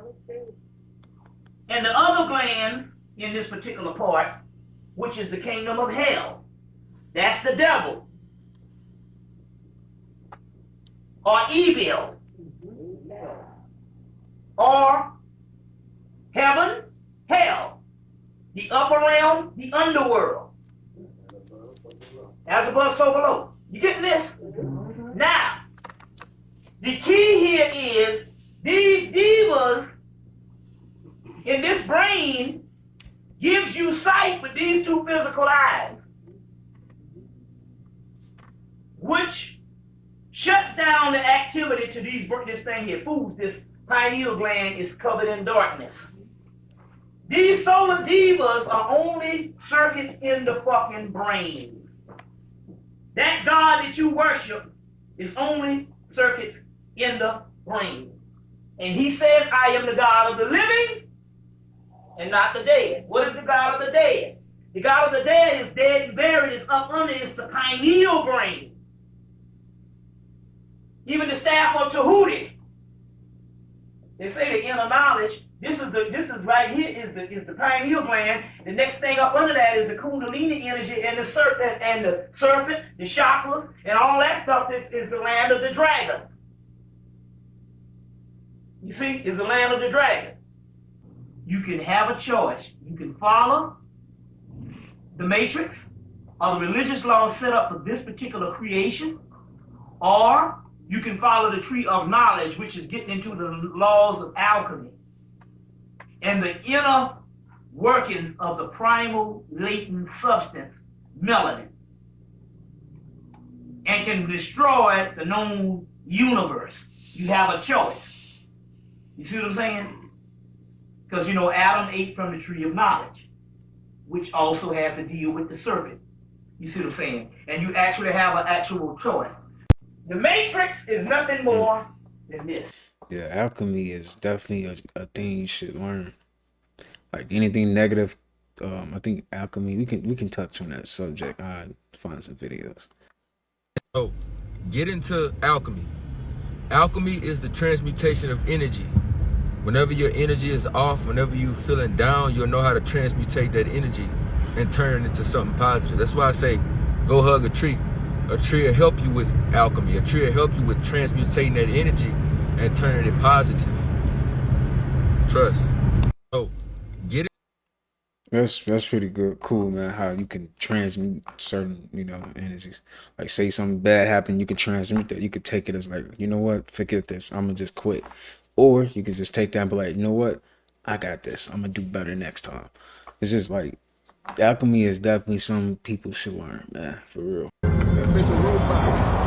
And the other gland in this particular part, which is the kingdom of hell. That's the devil. Or evil. Or heaven, hell. The upper realm, the underworld. As above, so below. You getting this? Now, the key here is these divas in this brain gives you sight with these two physical eyes, which shuts down the activity to this thing here. Fools, this pineal gland is covered in darkness. These solar divas are only circuits in the fucking brain. That God that you worship is only circuits in the brain. And he says, I am the God of the living and not the dead. What is the God of the dead? The God of the dead is dead and buried. It's up under. It's the pineal brain. Even the staff of Tahuti. They say the inner knowledge. This is right here is the pineal gland. The next thing up under that is the kundalini energy and the serpent, the chakras, and all that stuff is the land of the dragon. You see, is the land of the dragon. You can have a choice. You can follow the matrix or the religious laws set up for this particular creation, or you can follow the tree of knowledge, which is getting into the laws of alchemy and the inner workings of the primal latent substance, melanin, and can destroy the known universe. You have a choice. You see what I'm saying? Because, you know, Adam ate from the tree of knowledge, which also has to deal with the serpent. You see what I'm saying? And you actually have an actual choice. The Matrix is nothing more than this. Yeah, alchemy is definitely a thing you should learn. Like anything negative, I think alchemy. We can touch on that subject. I find some videos. So, get into alchemy. Alchemy is the transmutation of energy. Whenever your energy is off, whenever you're feeling down, you'll know how to transmutate that energy and turn it into something positive. That's why I say, go hug a tree. A tree will help you with alchemy. A tree will help you with transmutating that energy and turning it positive. Trust. So, get it. That's pretty good, cool, man. How you can transmute certain, energies. Like, say something bad happened, you can transmute that. You could take it as like, you know what, forget this. I'm gonna just quit. Or you can just take that and be like, you know what, I got this. I'm gonna do better next time. It's just like alchemy is definitely something people should learn, man. For real. That bitch a robot.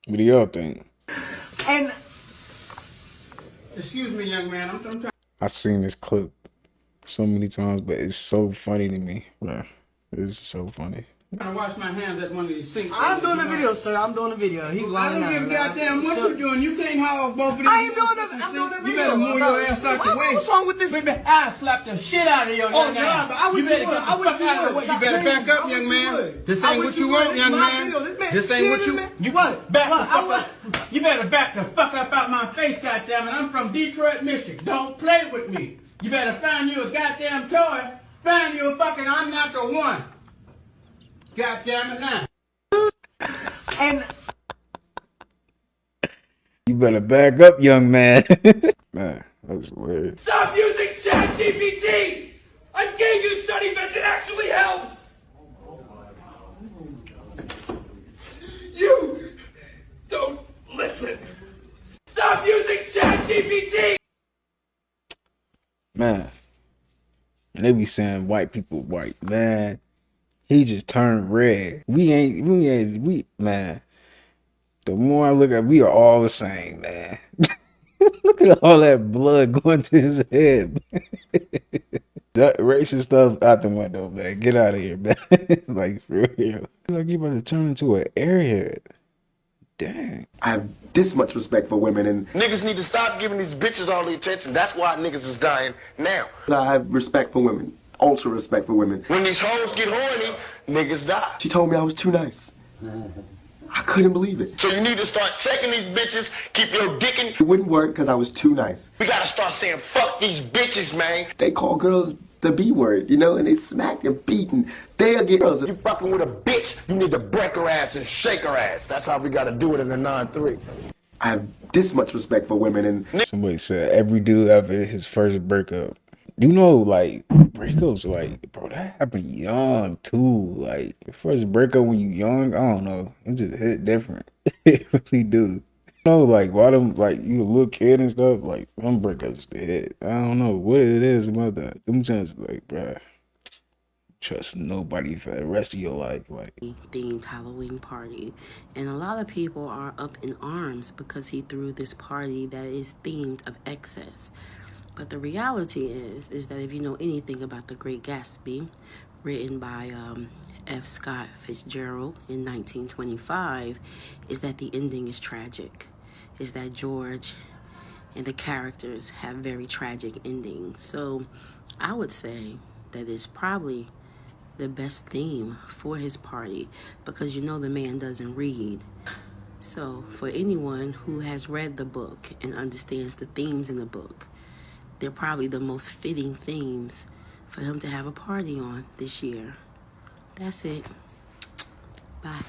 What do y'all think? And excuse me, young man, I'm trying. I've seen this clip so many times, but it's so funny to me, bro. It's so funny. I wash my hands at one of these sinks. I'm doing a video, sir. I'm doing a video. He's lying. I don't give a goddamn what you're doing. You can't haul both of these. I ain't doing nothing. I'm doing a video. You better move your ass out the way. What's wrong with this? Baby, I slapped the shit out of your Oh, young no, ass. but I wish You better you would. get the I wish fuck you out of the would. way. You better back up, young man. This ain't what you want, young man. This ain't what you. You what? Back the fuck up. You better back the fuck up out my face, goddammit. I'm from Detroit, Michigan. Don't play with me. You better find you a goddamn toy. Find you a fucking. I'm not the one. Goddammit now. And You better back up, young man. Man, that's weird. Stop using ChatGPT! I gave you study fetch, it actually helps! You don't listen! Stop using ChatGPT! Man. And they be saying white people white. Man, he just turned red. We man. The more I look at, we are all the same, man. Look at all that blood going to his head. That racist stuff out the window, man. Get out of here, man. Like, for real. Like you about to turn into an airhead. Dang. I have this much respect for women, and niggas need to stop giving these bitches all the attention. That's why niggas is dying now. I have respect for women. Ultra respect for women. When these hoes get horny, niggas die. She told me I was too nice. I couldn't believe it. So you need to start checking these bitches, keep your dick in. It wouldn't work because I was too nice. We gotta start saying, fuck these bitches, man. They call girls the B word, you know, and they smack and beat, and they'll get girls. If you fucking with a bitch, you need to break her ass and shake her ass. That's how we gotta do it in the 9-3. I have this much respect for women, and somebody said every dude after his first breakup. You know, like, breakups, like, bro, that happened young, too. Like, your first breakup when you young, I don't know. It just hit different. It really do. You know, like, why them, like, you a little kid and stuff, like, them breakups, they hit. I don't know what it is about that. Them chances, like, bro, trust nobody for the rest of your life. Like, themed Halloween party, and a lot of people are up in arms because he threw this party that is themed of excess. But the reality is that if you know anything about The Great Gatsby, written by F. Scott Fitzgerald in 1925, is that the ending is tragic. Is that George and the characters have very tragic endings. So I would say that it's probably the best theme for his party because you know the man doesn't read. So for anyone who has read the book and understands the themes in the book, they're probably the most fitting themes for him to have a party on this year. That's it. Bye.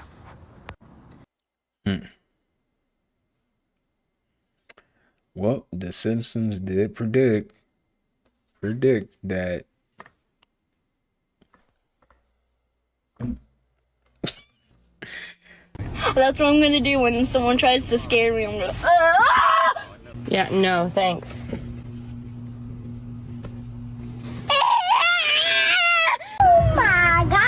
Well, The Simpsons did predict that That's what I'm gonna do when someone tries to scare me. I'm gonna. Ah! Yeah, no, thanks. Oh my God!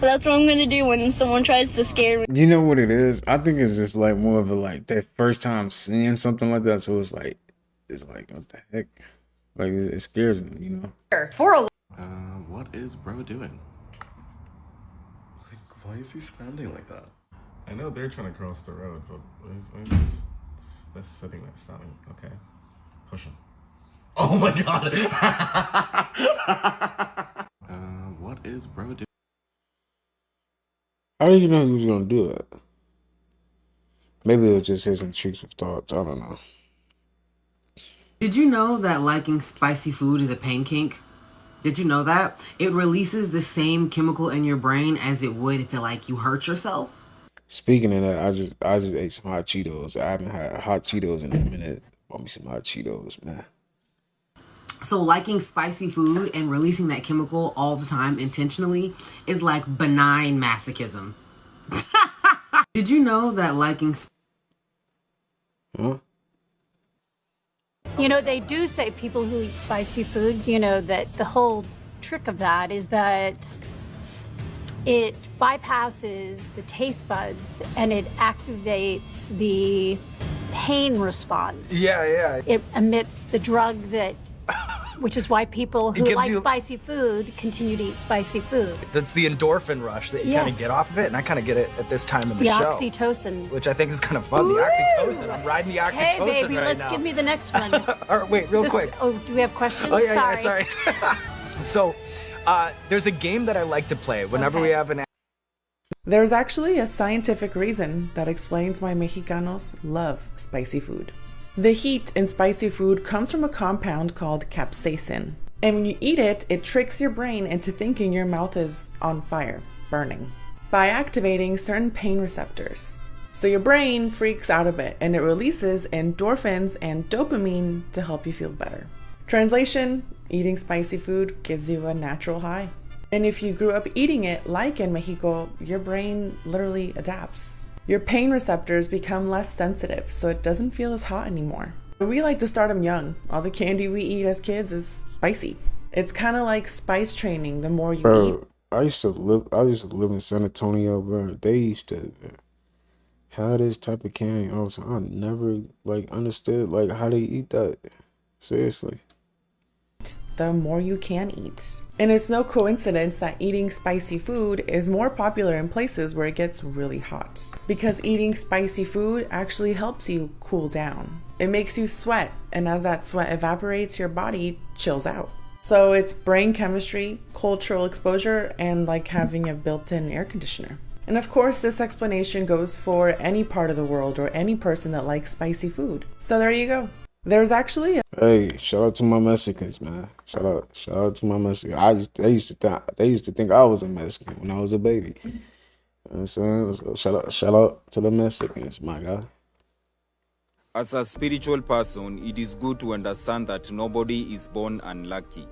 That's what I'm gonna do when someone tries to scare me. You know what it is? I think it's just like more of a like their first time seeing something like that. So it's like what the heck? Like it scares them, you know. What is bro doing? Like, why is he standing like that? I know they're trying to cross the road, but that's sitting there standing. Okay, push him. Oh my god! What is bro doing? How do you know he was gonna do it? Maybe it was just his intrusive thoughts. I don't know. Did you know that liking spicy food is a pain kink? Did you know that? It releases the same chemical in your brain as it would if you hurt yourself. Speaking of that, I just ate some hot Cheetos. I haven't had hot Cheetos in a minute. Want me some hot Cheetos, man. So liking spicy food and releasing that chemical all the time intentionally is like benign masochism. Did you know that liking... Huh? You know, they do say people who eat spicy food, you know, that the whole trick of that is that it bypasses the taste buds and it activates the pain response. Yeah. It emits the drug that, which is why people who like spicy food continue to eat spicy food. That's the endorphin rush that you kind of get off of it, and I kind of get it at this time of the show. The oxytocin. Which I think is kind of fun. Woo! The oxytocin. I'm riding the oxytocin Hey, baby, right let's now. give me the next one. All right, wait, real quick. Oh, do we have questions? Oh, yeah, sorry. So, there's a game that I like to play whenever we have an... There's actually a scientific reason that explains why Mexicanos love spicy food. The heat in spicy food comes from a compound called capsaicin. And when you eat it, it tricks your brain into thinking your mouth is on fire, burning, by activating certain pain receptors. So your brain freaks out a bit and it releases endorphins and dopamine to help you feel better. Translation, eating spicy food gives you a natural high. And if you grew up eating it like in Mexico, your brain literally adapts. Your pain receptors become less sensitive, so it doesn't feel as hot anymore. We like to start them young. All the candy we eat as kids is spicy. It's kind of like spice training. The more you eat. I used to live in San Antonio, bro. They used to have this type of candy all the time. I never understood how they eat that. Seriously. The more you can eat. And it's no coincidence that eating spicy food is more popular in places where it gets really hot. Because eating spicy food actually helps you cool down. It makes you sweat, and as that sweat evaporates, your body chills out. So it's brain chemistry, cultural exposure, and like having a built-in air conditioner. And of course, this explanation goes for any part of the world or any person that likes spicy food. So there you go. There's actually Hey, shout out to my Mexicans, man. Shout out to my Mexicans. They used to think I was a Mexican when I was a baby. You know what I'm saying? So shout out to the Mexicans, my guy. As a spiritual person, it is good to understand that nobody is born unlucky.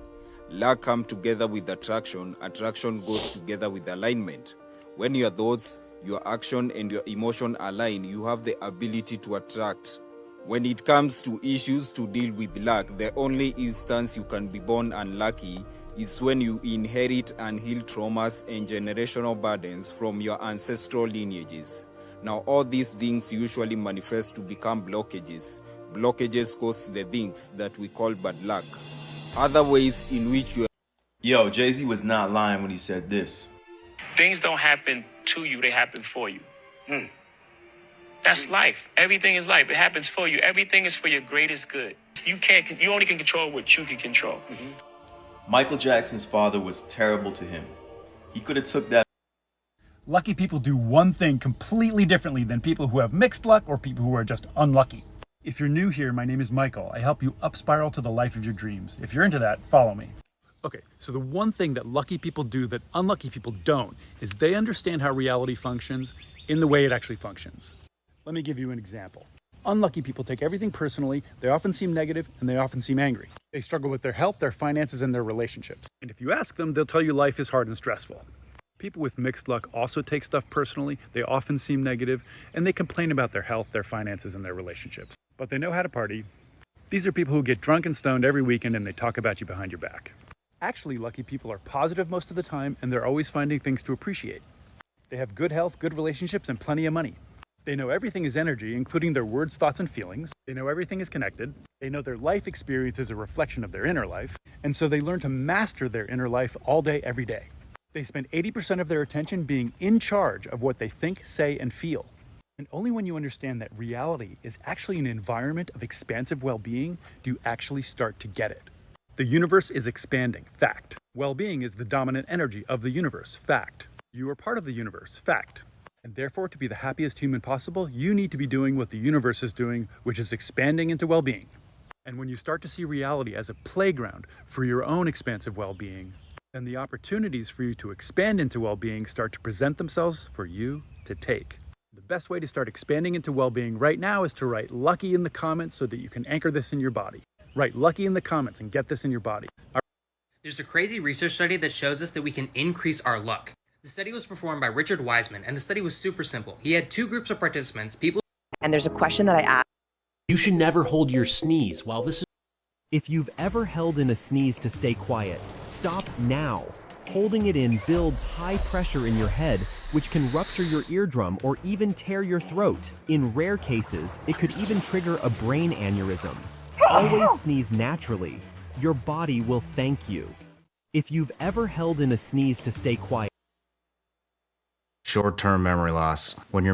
Luck comes together with attraction. Attraction goes together with alignment. When your thoughts, your action, and your emotion align, you have the ability to attract. When it comes to issues to deal with luck, the only instance you can be born unlucky is when you inherit unhealed traumas and generational burdens from your ancestral lineages. Now, all these things usually manifest to become blockages. Blockages cause the things that we call bad luck. Other ways in which you... Yo, Jay-Z was not lying when he said this. Things don't happen to you, they happen for you. That's life. Everything is life. It happens for you. Everything is for your greatest good. You only can control what you can control. Michael Jackson's father was terrible to him. He could have took that lucky people do one thing completely differently than people who have mixed luck or people who are just unlucky. If you're new here, my name is Michael. I help you up spiral to the life of your dreams. If you're into that, follow me. Okay, so the one thing that lucky people do that unlucky people don't is they understand how reality functions in the way it actually functions. Let me give you an example. Unlucky people take everything personally, they often seem negative, and they often seem angry. They struggle with their health, their finances, and their relationships. And if you ask them, they'll tell you life is hard and stressful. People with mixed luck also take stuff personally, they often seem negative, and they complain about their health, their finances, and their relationships. But they know how to party. These are people who get drunk and stoned every weekend and they talk about you behind your back. Actually, lucky people are positive most of the time and they're always finding things to appreciate. They have good health, good relationships, and plenty of money. They know everything is energy, including their words, thoughts, and feelings. They know everything is connected. They know their life experience is a reflection of their inner life. And so they learn to master their inner life all day, every day. They spend 80% of their attention being in charge of what they think, say, and feel. And only when you understand that reality is actually an environment of expansive well-being do you actually start to get it. The universe is expanding, fact. Well-being is the dominant energy of the universe, fact. You are part of the universe, fact. And therefore, to be the happiest human possible, you need to be doing what the universe is doing, which is expanding into well-being. And when you start to see reality as a playground for your own expansive well-being, then the opportunities for you to expand into well-being start to present themselves for you to take. The best way to start expanding into well-being right now is to write lucky in the comments so that you can anchor this in your body. Write lucky in the comments and get this in your body. There's a crazy research study that shows us that we can increase our luck. The study was performed by Richard Wiseman, and the study was super simple. He had two groups of participants, people. And there's a question that I asked. You should never hold your sneeze while this is. If you've ever held in a sneeze to stay quiet, stop now. Holding it in builds high pressure in your head, which can rupture your eardrum or even tear your throat. In rare cases, it could even trigger a brain aneurysm. Always sneeze naturally. Your body will thank you. If you've ever held in a sneeze to stay quiet. Short-term memory loss. When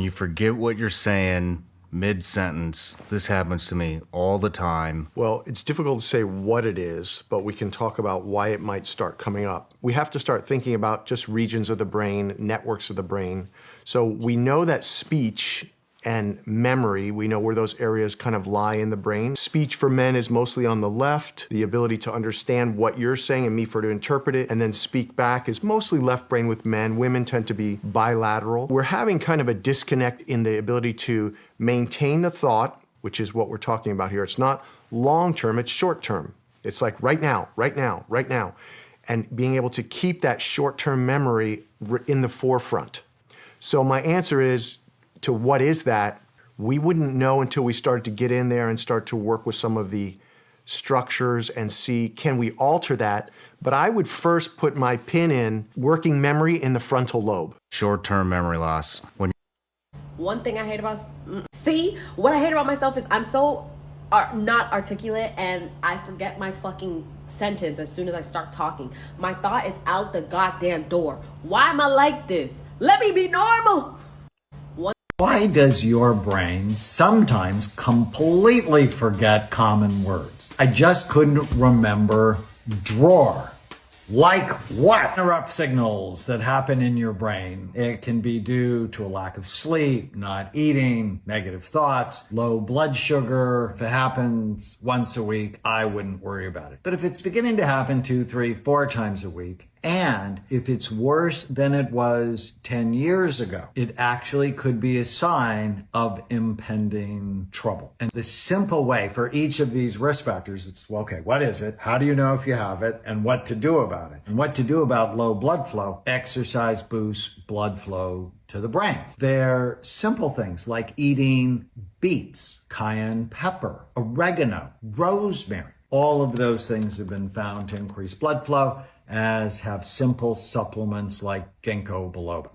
you forget what you're saying mid-sentence, this happens to me all the time. Well, it's difficult to say what it is, but we can talk about why it might start coming up. We have to start thinking about just regions of the brain, networks of the brain. So we know that speech and memory, we know where those areas kind of lie in the brain. Speech for men is mostly on the left. The ability to understand what you're saying and me for to interpret it and then speak back is mostly left brain with men. Women tend to be bilateral. We're having kind of a disconnect in the ability to maintain the thought, which is what we're talking about here. It's not long-term, it's short-term. It's like right now, right now, right now. And being able to keep that short-term memory in the forefront. So my answer is, to what is that, we wouldn't know until we started to get in there and start to work with some of the structures and see, can we alter that? But I would first put my pin in working memory in the frontal lobe. Short-term memory loss. One thing I hate about, what I hate about myself is I'm so not articulate and I forget my fucking sentence as soon as I start talking. My thought is out the goddamn door. Why am I like this? Let me be normal. Why does your brain sometimes completely forget common words? I just couldn't remember drawer. Like what? Interrupt signals that happen in your brain. It can be due to a lack of sleep, not eating, negative thoughts, low blood sugar. If it happens once a week, I wouldn't worry about it. But if it's beginning to happen 2, 3, 4 times a week, and if it's worse than it was 10 years ago, it actually could be a sign of impending trouble. And the simple way for each of these risk factors, it's, well, okay, what is it? How do you know if you have it? And what to do about it? And what to do about low blood flow? Exercise boosts blood flow to the brain. They're simple things like eating beets, cayenne pepper, oregano, rosemary. All of those things have been found to increase blood flow, as have simple supplements like ginkgo biloba.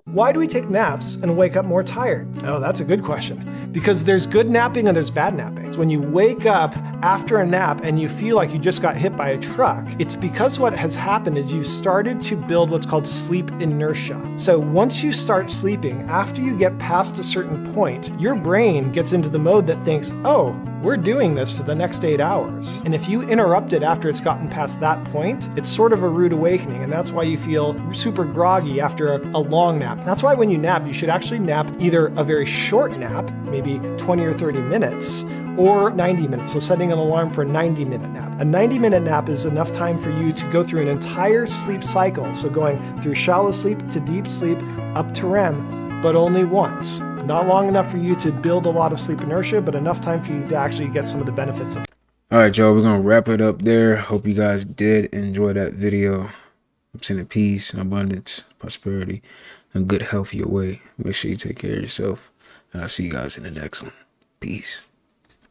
Why do we take naps and wake up more tired? Oh, that's a good question. Because there's good napping and there's bad napping. When you wake up after a nap and you feel like you just got hit by a truck, it's because what has happened is you started to build what's called sleep inertia. So once you start sleeping, after you get past a certain point, your brain gets into the mode that thinks, oh, we're doing this for the next 8 hours. And if you interrupt it after it's gotten past that point, it's sort of a rude awakening. And that's why you feel super groggy after a long nap. That's why when you nap, you should actually nap either a very short nap, maybe 20 or 30 minutes, or 90 minutes. So setting an alarm for a 90-minute nap. A 90-minute nap is enough time for you to go through an entire sleep cycle. So going through shallow sleep to deep sleep up to REM, but only once. Not long enough for you to build a lot of sleep inertia, but enough time for you to actually get some of the benefits of. All right, y'all, we're going to wrap it up there. Hope you guys did enjoy that video. I'm sending peace, abundance, prosperity, and good health your way. Make sure you take care of yourself. And I'll see you guys in the next one. Peace.